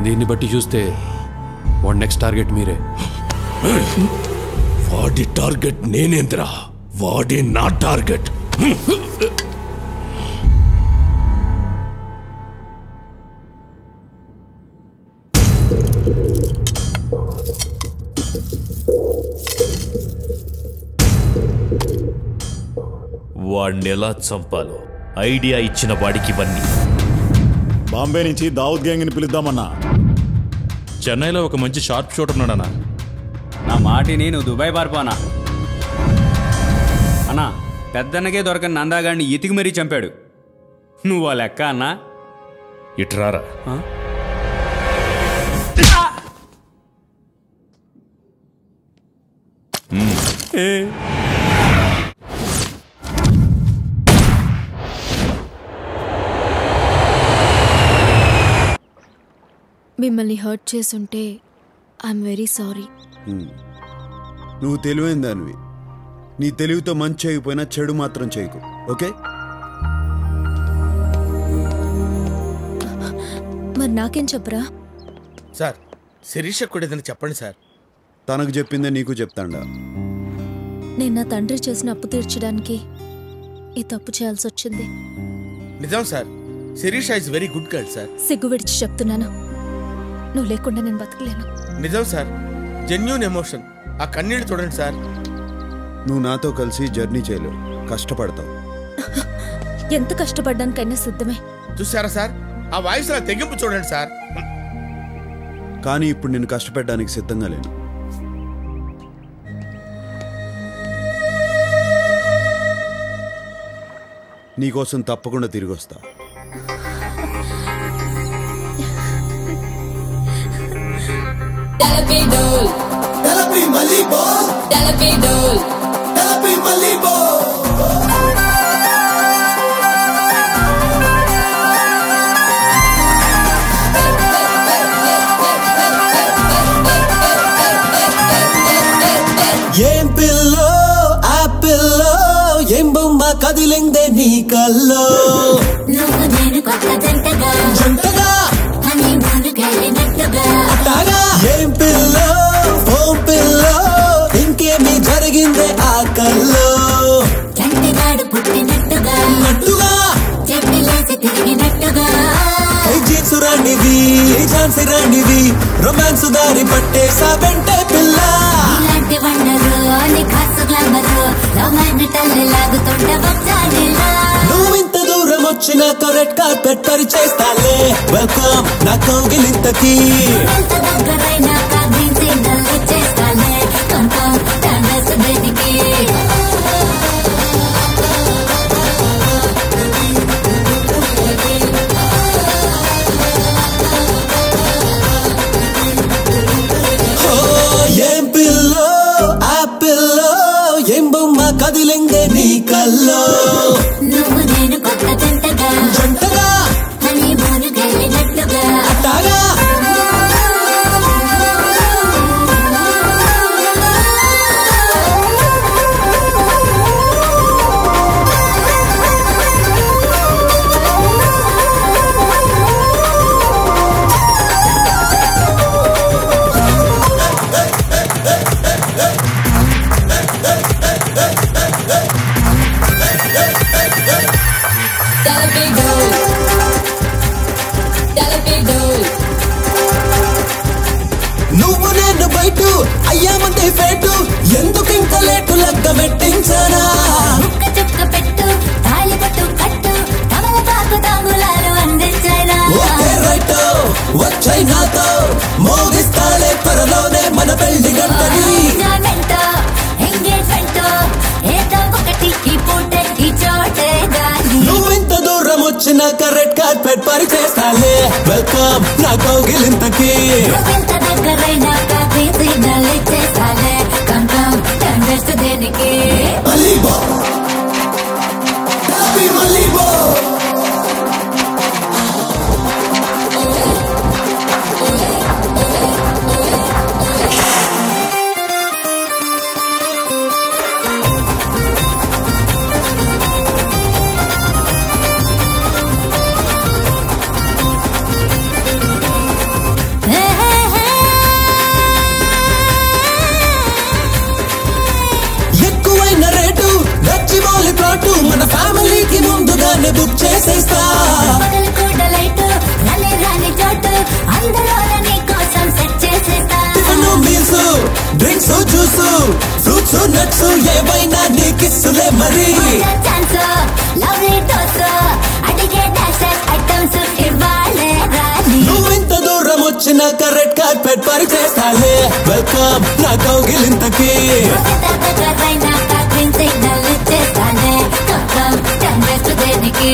దీన్ని బట్టి చూస్తే వాడి నెక్స్ట్ టార్గెట్ మీరే. వాడి టార్గెట్ నేనేంద్రా, వాడి నా టార్గెట్. వాడిని ఎలా చంపాలో ఐడియా ఇచ్చిన వాడికి ఇవన్నీ. బాంబే నుంచి దావుద్ గ్యాంగ్ని పిలుద్దామన్నా. చెన్నైలో ఒక మంచి షార్ప్ షూటర్ ఉన్నాడన్నా. నా మాటిని నువ్వు దుబాయ్ పారిపోనా అన్నా. పెద్దన్నకే దొరకని నందాగాడిని ఎతికి మరీ చంపాడు. నువ్వు ఆ లెక్క అన్నా. ఇట్రారా. మిమ్మల్ని హర్ట్ చేసుంటే ఐఎమ్ వెరీ సారీ. నువ్వు తెలివైన దానివి. నీ తెలివితో మంచి చేయకపోయినా చెడు మాత్రం చేయకు, ఓకే? మరి నాకేం చెప్పరా? సార్ శిరీష కూడా ఏదైనా చెప్పండి సార్. తనకు చెప్పిందే నీకు చెప్తాండా. నేను నా తండ్రి చేసిన అప్పు తీర్చడానికి ఈ తప్పు చేయాల్సి వచ్చింది. నిజం sir, Shirisha is very good girl sir. సిగ్గు విడిచి చెప్తున్నాను, నువ్వు లేకుండా నేను బతకలేను. నిజం సార్, జెన్యూన్ ఎమోషన్. ఆ కన్నీళ్ళు చూడండి సార్. నువ్వు నాతో కలిసి జర్నీ చేయలేవు, కష్టపడతావు. ఎంత కష్టపడ్డానికైనా సిద్ధమే. చూసారా సార్, ఆ వాయిస్ లా తెగింపు చూడండి సార్. కానీ ఇప్పుడు నేను కష్టపడడానికి సిద్ధంగా లేను. నీకోసం తప్పకుండా తిరిగి వస్తా. ఏం పిల్లో ఆపిల్లో ఏం బొమ్మ కదిలిందే నీ కల్లో. నువ్వు నేను కొత్త జంటగా జంటగా అట్టాగా. ఏం పిల్లో ఓం పిల్లో ఇంకేమి జరిగిందే ఆ కల్లో. చంటిగాడు పుట్టినట్టుగా నట్టుగా చెట్టులేసి తిరిగినట్టుగా. జీన్స్ రాండివి ఝాన్సీ రాండివి రొమాన్స్ దారి పట్టేసా వెంటే పిల్ల. ఇలాంటి వండరు అని ఖాసు గ్లామరు రొమాంటికల్ లాగుతుంట వచ్చాడిలా. నువ్వు ఇంత దూరం వచ్చినాక రెడ్ కార్పెట్ పరిచేస్తాలే. వెల్కమ్ నా కౌగిలింతకి. ఎంత దగ్గరైనాక గ్రీన్ సిగ్నల్ ఇచ్చేస్తాలే. కంపం టాండస్ దేనికి. ఏం పిల్లో ఆపిల్లో ఏం బొమ్మ కదిలిందే నీ కల్లో. నువ్వు నేను కొత్త జంటగా జంటగా అని మూను వెళ్ళినట్టుగా అట్టాగా. నువ్వు నేను బయట అయ్యామంటే ఫేటు ఎందుకు ఇంకా లేటు లెక్క పెట్టించనా. ముక్క చుక్క పెట్టు తాళి పట్టు కట్టు తమల పాకు తాంబూలాలు అందించైనా. ఓకే రైట్ వచ్చాయి నాతో మోగిస్తాలే త్వరలోనే మన పెళ్లి గంటని. ఎంగేజ్మెంట్ ఏదో ఒకటి ఈ పూట ఈ చోటే గాలి. నువ్వు ఇంత దూరం వచ్చినాక రెడ్ కార్పెట్ పరిచేస్తాలే. వెల్కమ్ నా కౌగిలింతకి. ఎంత దగ్గరైనాక గ్రీన్ సిగ్నల్ ఇచ్చేస్తాలే. కంకం టాండస్ దేనికి. బుక్ చేసేస్తా పగలు కూడా లైట్ రాని రాని చోటు అందులోనే నీ కోసం సెట్ చేసేస్తా tiffin meals drinks juice fruits nuts ఏవైనా నీ కిస్సులే మరి ఛాన్స్ లవ్లీ టోస్ అడిగే డాషెస్ ఐటమ్స్ ఇవ్వాలే రాని నువ్వు ఇంత దూరం వచ్చినాక రెడ్ కార్పెట్ పరిచేస్తాలే వెల్కమ్ నా కౌగిలింతకి గ్రీన్ సిగ్నల్ ఇచ్చేస్తానే టైం వేస్ట్ దేనికి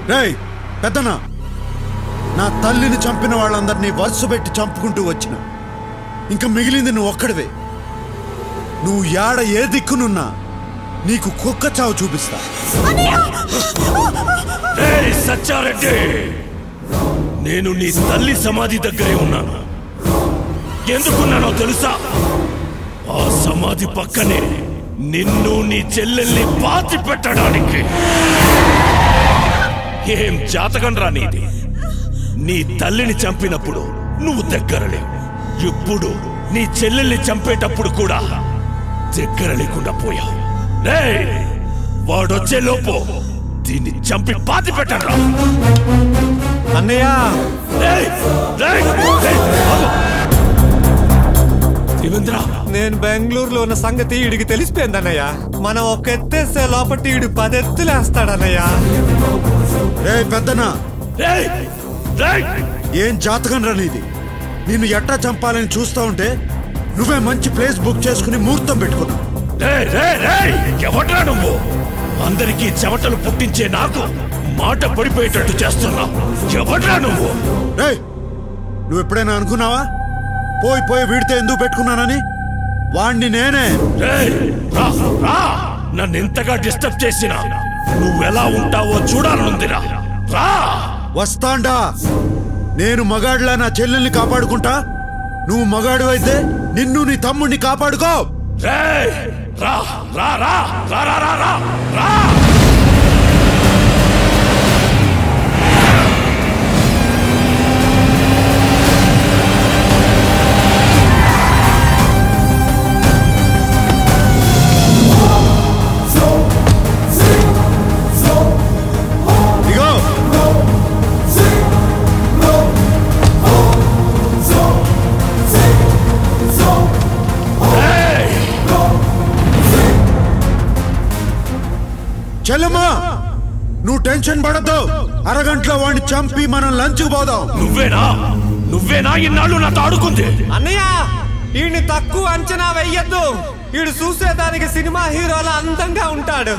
రేయ్ పెద్దనా, నా తల్లిని చంపిన వాళ్ళందరినీ వరుస పెట్టి చంపుకుంటూ వచ్చిన ఇంకా మిగిలింది నువ్వు ఒక్కడివే. నువ్వు యాడ ఏ దిక్కునున్నా నీకు కుక్క చావు చూపిస్తా. సచ్చారెడ్డి, నేను నీ తల్లి సమాధి దగ్గరే ఉన్నాను. ఎందుకున్నానో తెలుసా? ఆ సమాధి పక్కనే నిన్ను నీ చెల్లెల్ని పాతి పెట్టడానికి. ఏం జాతకం రా నీది? నీ తల్లిని చంపినప్పుడు నువ్వు దగ్గరలే, ఇప్పుడు నీ చెల్లెల్ని చంపేటప్పుడు కూడా దగ్గర లేకుండా పోయావు. వాడొచ్చే లోపు దీన్ని చంపి పాతి పెట్టరా. అన్నయ్య నేను బెంగళూరులో ఉన్న సంగతి ఈడికి తెలిసిపోయింది అన్నయ్య. మనం ఒక ఎత్తేస్తే లోపటి ఈడు 10 ఎత్తులేస్తాడన్నయ్య. పెద్దనా, ఏం జాతకం రా నీది? నిన్ను ఎట్టా చంపాలని చూస్తా ఉంటే నువ్వే మంచి ప్లేస్ బుక్ చేసుకుని ముహూర్తం పెట్టుకున్నావు. ఎవడ్రా నువ్వు? అందరికీ చెమటలు పుట్టించే నాకు మాట పడిపోయేటట్టు చేస్తున్నావు. ఎవడ్రా నువ్వు? నువ్వు ఎప్పుడైనా అనుకున్నావా పోయి పోయి వీడితే ఎందుకు పెట్టుకున్నానని? వాణ్ణి నేనే. నన్ను ఎంతగా డిస్టర్బ్ చేసినా నువ్వెలా ఉంటావో చూడాలనుందిరా. వస్తాండా. నేను మగాడిలా నా చెల్లెల్ని కాపాడుకుంటా, నువ్వు మగాడు అయితే నిన్ను నీ తమ్ముడిని కాపాడుకో. చెల్లమ్మా, నువ్వు టెన్షన్ పడద్దు. అరగంటలో వాడిని చంపి మనం లంచ్ పోదాం. నువ్వేనా ఇన్నాళ్ళు నాతో ఆడుకుంది? అన్నయ్య, ఈయన్ని తక్కువ అంచనా వెయ్యొద్దు. ఈడు చూసేదానికి సినిమా హీరోలా అందంగా ఉంటాడు,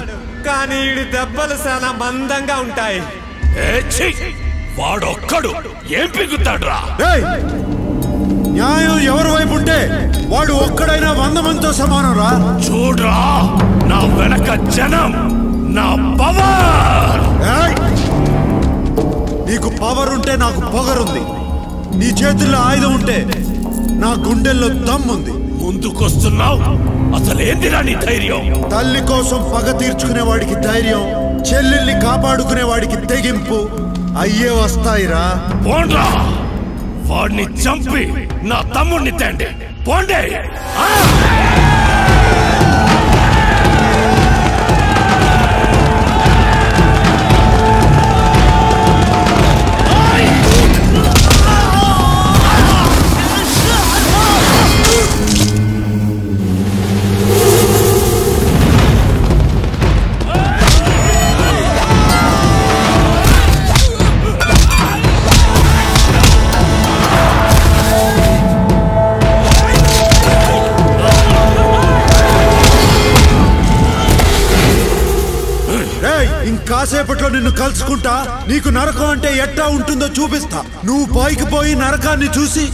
కానీ ఈడి దెబ్బలు చాలా మందంగా ఉంటాయి. వాడొక్కడు ఏం పిగుతాడ్రా? న్యాయం ఎవరి వైపు ఉంటే వాడు ఒక్కడైనా 100 మందితో సమానం రా. చూడ్రా, నా వెనక జనం, నా పవర్. నీకు పవర్ ఉంటే నాకు పొగరుంది. నీ చేతుల్లో ఆయుధం ఉంటే నా గుండెల్లో దమ్ముంది. ముందుకొస్తున్నావు, అసలేందిరా నీ ధైర్యం? తల్లి కోసం పగ తీర్చుకునే వాడికి ధైర్యం, చెల్లెల్ని కాపాడుకునే వాడికి తెగింపు అయ్యే వస్తాయిరా. పోండ్రా, వాడిని చంపి నా తమ్ముడిని తండి. పోండే. కాసేపట్లో నిన్ను కలుసుకుంటా. నీకు నరకం అంటే ఎట్టా ఉంటుందో చూపిస్తా. నువ్వు పైకి పోయి నరకాన్ని చూసి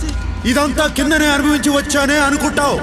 ఇదంతా కిందనే అనుభవించి వచ్చానే అనుకుంటావు.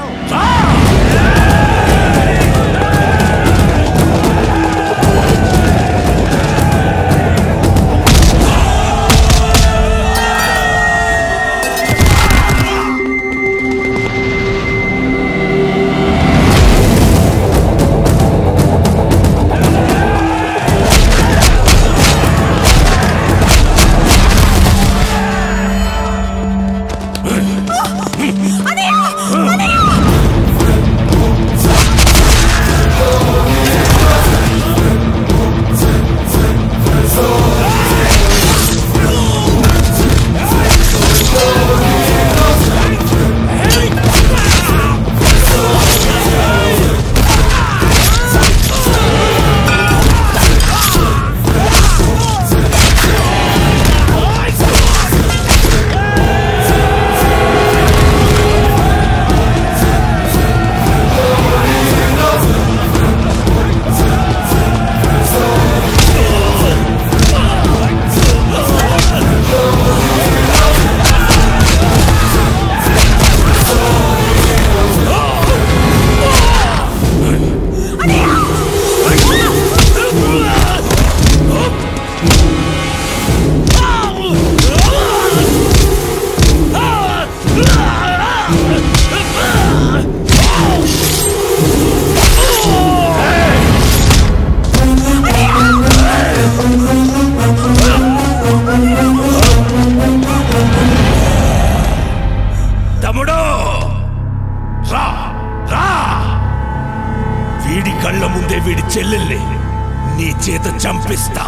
చంపిస్తా,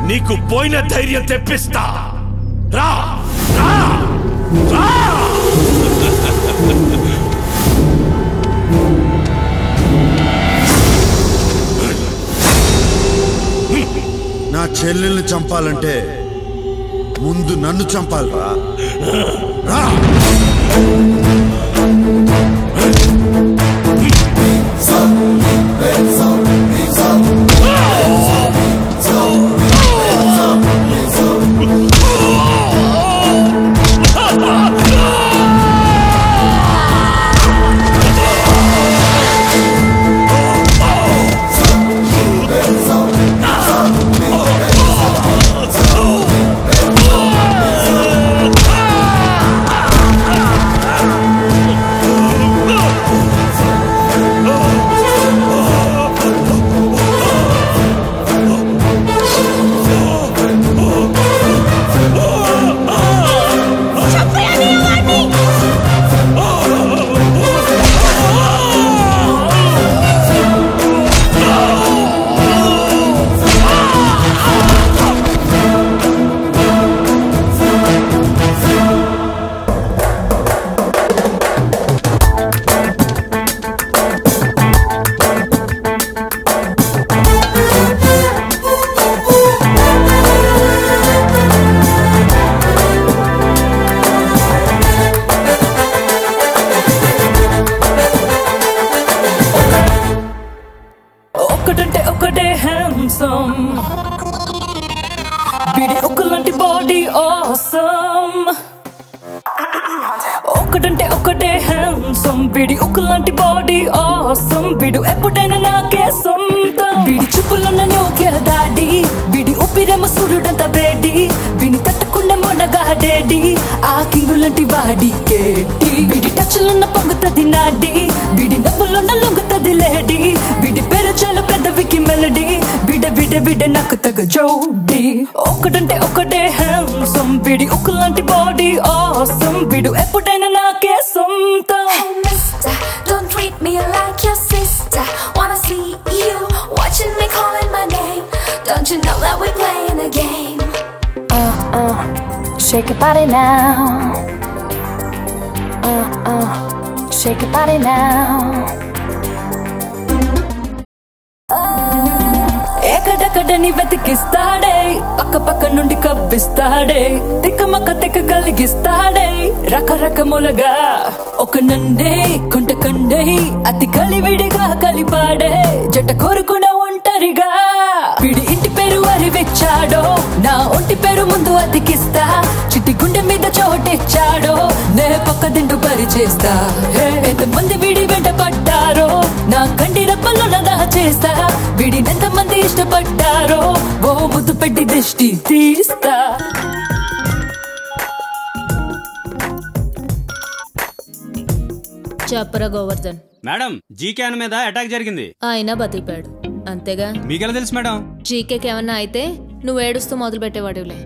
నీకు పోయిన ధైర్యం తెప్పిస్తా. రా రా రా. నా చెల్లెల్ని చంపాలంటే ముందు నన్ను చంపాలరా. రా. ఒకటంటే ఒకటే హ్యాండ్సమ్ బిడి ఒకలాంటి బాడీ ఆసమ్ బిడు ఎప్పుడైనా నాకే సొంతం బిడి చూపులున్న నోకే దాడి బిడి ఊపిరేమ సూర్యుడంత వేడి విని తట్టకుండా మొనగాడేడి ఆ కింగులాంటి వాడి కేటి బిడి టచ్లున్న పొంగుతది నాడి బిడి నవ్వులున్న లొంగుతది లేడి బిడి పేరు చాలా పెద్దవికి మెలడీ బిడ బిడ బిడ నాకు తగ జోడి ఒకటంటే ఒకటే హ్యాండ్సమ్ బిడి ఒకలాంటి బాడీ ఆసమ్ బిడు ఎప్పుడైనా నాకే సొంతం. Hey mister, don't treat me like your sister. Wanna see you watching me calling my name. Don't you know that we're playing a game? Shake your body now. Shake your body now. ఎక్కడెక్కడని వెతికిస్తాడే పక్క పక్క నుండి కవ్విస్తాడే తిక్కమక్క తిక్క కలిగిస్తాడే రకరకములుగా ఒక నన్నే కొంట కండే అతి కలివిడిగా కలిపాడే జట కోరుకున్న ఒంటరిగా వీడి ఇంటి పేరు అరివిచ్చాడో నా ఒంటి పేరు ముందు అతికిస్తా చిట్టి గుండె మీద చోటిచ్చాడో నే పక్క దిండు పరిచేస్తా ఎంతమంది వీడి వెంట పడ్డారో నా కంటి రప్పలో నదా చేస్తా వీడినెంత మంది ఇష్టపడ్డారో ఓ ముద్దు పెట్టి దిష్టి తీస్తా. చెప్పరా గోవర్ధన్. మేడం జీకేన్ మీద అటాక్ జరిగింది. ఆయన బతికిపాడు అంతేగా. మీకెలా తెలుసు మేడం? జీకేకి ఏమన్నా అయితే నువ్వు ఏడుస్తూ మొదలు పెట్టేవాడులే.